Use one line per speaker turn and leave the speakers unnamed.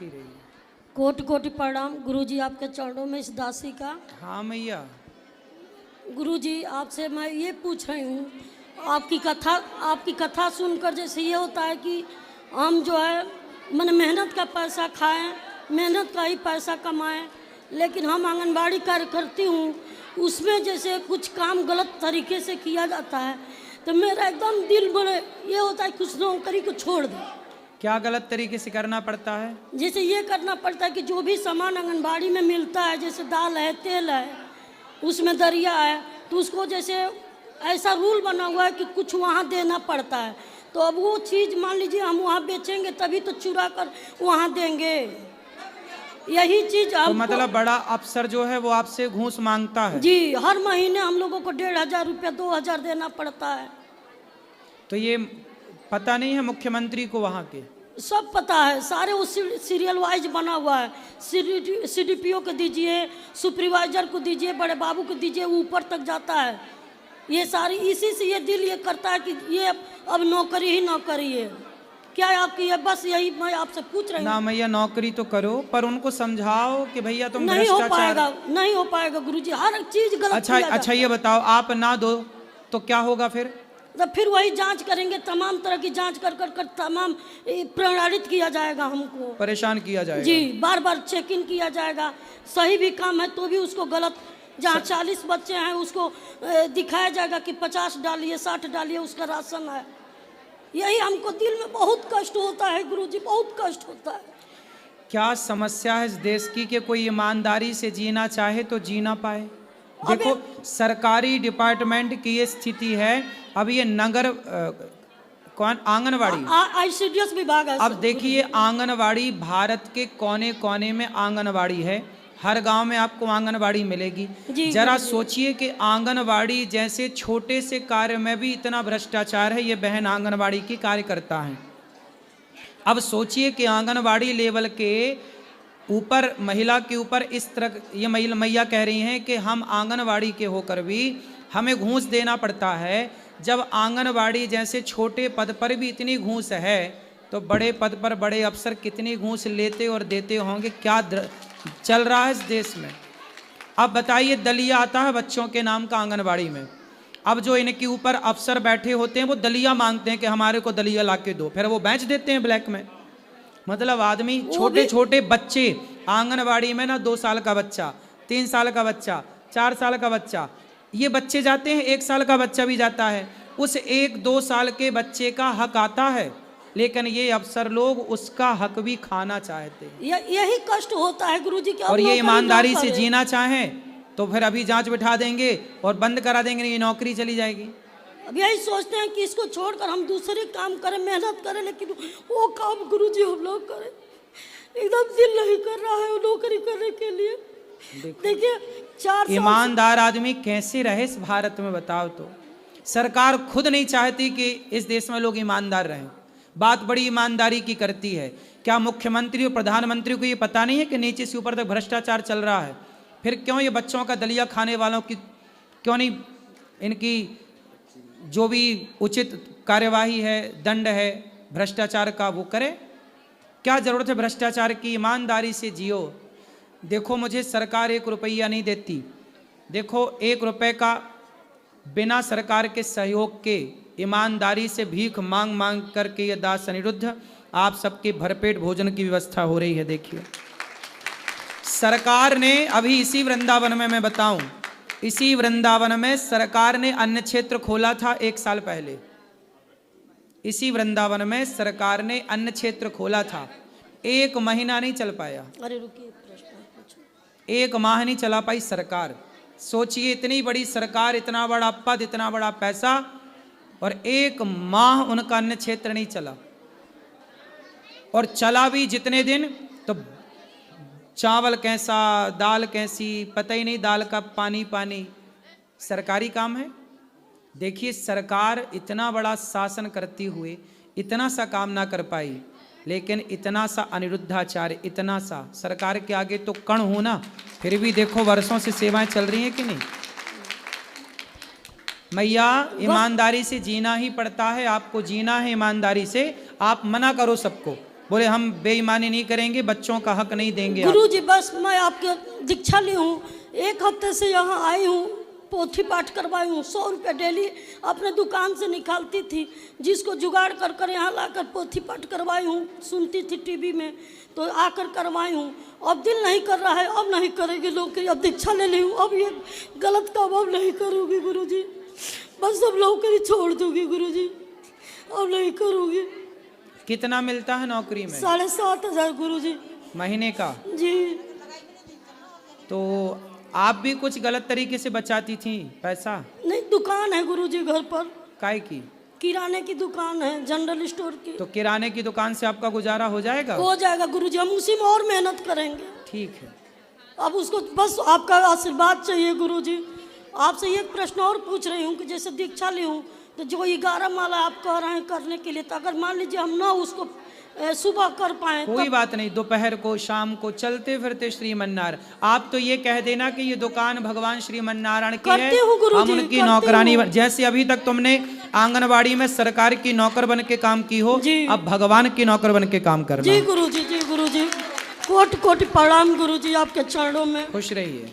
बैठी रही।
कोटि कोटि प्रणाम गुरुजी, आपके चरणों में इस दासी का।
हाँ मैया।
गुरुजी, आपसे मैं ये पूछ रही हूँ, आपकी कथा सुनकर जैसे ये होता है कि हम जो है मैंने मेहनत का पैसा खाएं, मेहनत का ही पैसा कमाएं, लेकिन हम आंगनबाड़ी कार्य करती हूँ, उसमें जैसे कुछ काम गलत तरीके से किया जाता है तो मेरा एकदम दिल बड़े ये होता है कि उस नौकरी को छोड़ दे।
क्या गलत तरीके से करना पड़ता है?
जैसे ये करना पड़ता है कि जो भी सामान आंगनबाड़ी में मिलता है, जैसे दाल है, तेल है, उसमें दरिया है, तो उसको जैसे ऐसा रूल बना हुआ है कि कुछ वहाँ देना पड़ता है। तो अब वो चीज़ मान लीजिए हम वहाँ बेचेंगे तभी तो चुरा कर वहाँ देंगे, यही चीज़
तो मतलब बड़ा अफसर जो है वो आपसे घूस मांगता है?
जी, हर महीने हम लोगों को 1500 रुपया 2000 देना पड़ता है।
तो ये पता नहीं है मुख्यमंत्री को वहाँ के?
सब पता है, सारे वो सीरियल वाइज बना हुआ है। CDPO को दीजिए, सुपरवाइजर को दीजिए, बड़े बाबू को दीजिए, ऊपर तक जाता है। ये सारी इसी से ये दिल ये करता है कि ये अब नौकरी ही नौकरी है। क्या आपकी है? बस यही मैं आपसे पूछ रही हूँ।
ना मैया, नौकरी तो करो पर उनको समझाओ कि भैया तुम
नहीं हो
भ्रष्टाचार।
पाएगा, नहीं हो पाएगा गुरुजी, हर चीज गलत
अच्छा
किया
अच्छा, ये बताओ आप ना दो तो क्या होगा फिर?
तो फिर वही जांच करेंगे, तमाम तरह की जांच कर तमाम प्रणालित किया जाएगा, हमको
परेशान किया जाएगा
जी, बार बार चेक इन किया जाएगा। सही भी काम है तो भी उसको गलत, जहाँ 40 बच्चे हैं उसको दिखाया जाएगा कि 50 डालिए, 60 डालिए, उसका राशन है। यही हमको दिल में बहुत कष्ट होता है गुरुजी, बहुत कष्ट होता है।
क्या समस्या है इस देश की कि कोई ईमानदारी से जीना चाहे तो जी ना पाए? देखो सरकारी डिपार्टमेंट की ये स्थिति है। अब ये नगर कौन आंगनवाड़ी
ICDS विभाग है।
अब देखिए आंगनवाड़ी भारत के कोने कोने में आंगनवाड़ी है, हर गांव में आपको आंगनवाड़ी मिलेगी। जरा सोचिए कि आंगनवाड़ी जैसे छोटे से कार्य में भी इतना भ्रष्टाचार है। ये बहन आंगनवाड़ी की कार्यकर्ता है। अब सोचिए कि आंगनवाड़ी लेवल के ऊपर महिला के ऊपर इस तरह ये मैया कह रही हैं कि हम आंगनवाड़ी के होकर भी हमें घूस देना पड़ता है। जब आंगनवाड़ी जैसे छोटे पद पर भी इतनी घूस है तो बड़े पद पर बड़े अफसर कितनी घूस लेते और देते होंगे? क्या चल रहा है इस देश में? अब बताइए, दलिया आता है बच्चों के नाम का आंगनवाड़ी में। अब जो इनके ऊपर अफसर बैठे होते हैं वो दलिया मांगते हैं कि हमारे को दलिया ला के दो, फिर वो बेच देते हैं ब्लैक में। मतलब आदमी छोटे छोटे बच्चे आंगनवाड़ी में ना, 2 साल का बच्चा, 3 साल का बच्चा, 4 साल का बच्चा, ये बच्चे जाते हैं, 1 साल का बच्चा भी जाता है। उस 1-2 साल के बच्चे का हक आता है, लेकिन ये अफसर लोग उसका हक भी खाना चाहते हैं।
यही कष्ट होता है गुरुजी।
और ये ईमानदारी से जीना चाहें तो फिर अभी जांच बिठा देंगे और बंद करा देंगे, ये नौकरी चली जाएगी।
अब यही सोचते हैं कि इसको छोड़कर हम दूसरे काम करें, मेहनत करें, लेकिन वो काम गुरुजी हम लोग करें, एकदम दिल नहीं कर रहा है वो नौकरी करने के लिए। देखिए 4 साल
ईमानदार आदमी कैसे रहे इस भारत में, बताओ तो। सरकार खुद नहीं चाहती कि इस देश में लोग ईमानदार रहें। बात बड़ी ईमानदारी की करती है। क्या मुख्यमंत्री और प्रधानमंत्री को ये पता नहीं है कि नीचे से ऊपर तक भ्रष्टाचार चल रहा है? फिर क्यों ये बच्चों का दलिया खाने वालों की क्यों नहीं इनकी जो भी उचित कार्यवाही है, दंड है भ्रष्टाचार का, वो करे? क्या जरूरत है भ्रष्टाचार की? ईमानदारी से जियो। देखो मुझे सरकार 1 रुपया नहीं देती। देखो 1 रुपये का बिना सरकार के सहयोग के ईमानदारी से भीख मांग मांग करके ये दास अनिरुद्ध आप सबके भरपेट भोजन की व्यवस्था हो रही है। देखिए सरकार ने अभी इसी वृंदावन में, मैं बताऊं, इसी वृंदावन में सरकार ने अन्न क्षेत्र खोला था 1 साल पहले। इसी वृंदावन में सरकार ने अन्न क्षेत्र खोला था, 1 महीना नहीं चल पाया।
अरे रुकिए,
1 माह नहीं चला पाई सरकार। सोचिए इतनी बड़ी सरकार, इतना बड़ा पद, इतना बड़ा पैसा, और 1 माह उनका अन्न क्षेत्र नहीं चला। और चला भी जितने दिन तो चावल कैसा, दाल कैसी, पता ही नहीं, दाल का पानी पानी। सरकारी काम है। देखिए सरकार इतना बड़ा शासन करती हुए इतना सा काम ना कर पाई, लेकिन इतना सा अनिरुद्धाचार्य, इतना सा सरकार के आगे तो कण हो ना, फिर भी देखो वर्षों से सेवाएं चल रही हैं कि नहीं। मैया ईमानदारी से जीना ही पड़ता है, आपको जीना है ईमानदारी से। आप मना करो सबको, बोले हम बेईमानी नहीं करेंगे, बच्चों का हक नहीं देंगे।
गुरु जी बस मैं आपके दीक्षा ली हूँ, 1 हफ्ते से यहाँ आई हूँ, पोथी पाठ करवाई हूँ। 100 रुपये डेली अपने दुकान से निकालती थी, जिसको जुगाड़ कर कर यहाँ लाकर पोथी पाठ करवाई हूँ। सुनती थी टीवी में तो आकर करवाई हूँ। अब दिल नहीं कर रहा है, अब नहीं करेगी लोग की, अब दीक्षा ले ली हूँ, अब ये गलत काम अब नहीं करूँगी गुरु जी, बस सब नौकरी छोड़ दूँगी गुरु जी, अब नहीं करूँगी।
कितना मिलता है नौकरी में?
7,500 गुरु जी
महीने का।
जी।
तो आप भी कुछ गलत तरीके से बचाती थी पैसा?
नहीं, दुकान है गुरु जी घर पर,
काय की?
किराने की दुकान है, जनरल स्टोर की।
तो किराने की दुकान से आपका गुजारा हो जाएगा?
हो जाएगा गुरु जी, हम उसी में और मेहनत करेंगे।
ठीक है।
अब उसको बस आपका आशीर्वाद चाहिए गुरु जी। आपसे एक प्रश्न और पूछ रही हूँ कि जैसे दीक्षा ली हूँ तो जो 11 माला आप कह रहे हैं करने के लिए, तो अगर मान लीजिए हम ना उसको सुबह कर पाए,
कोई बात नहीं, दोपहर को शाम को चलते फिरते श्रीमन्नारायण। आप तो ये कह देना कि ये दुकान भगवान श्रीमन्नारायण की है, हम उनकी नौकरानी जैसे अभी तक तुमने आंगनबाड़ी में सरकार की नौकर बन के काम की हो, अब भगवान की नौकर बन के काम करना।
जी गुरु जी, जी गुरु जी, कोटि कोटि प्रणाम गुरु जी आपके चरणों में।
खुश रहिए।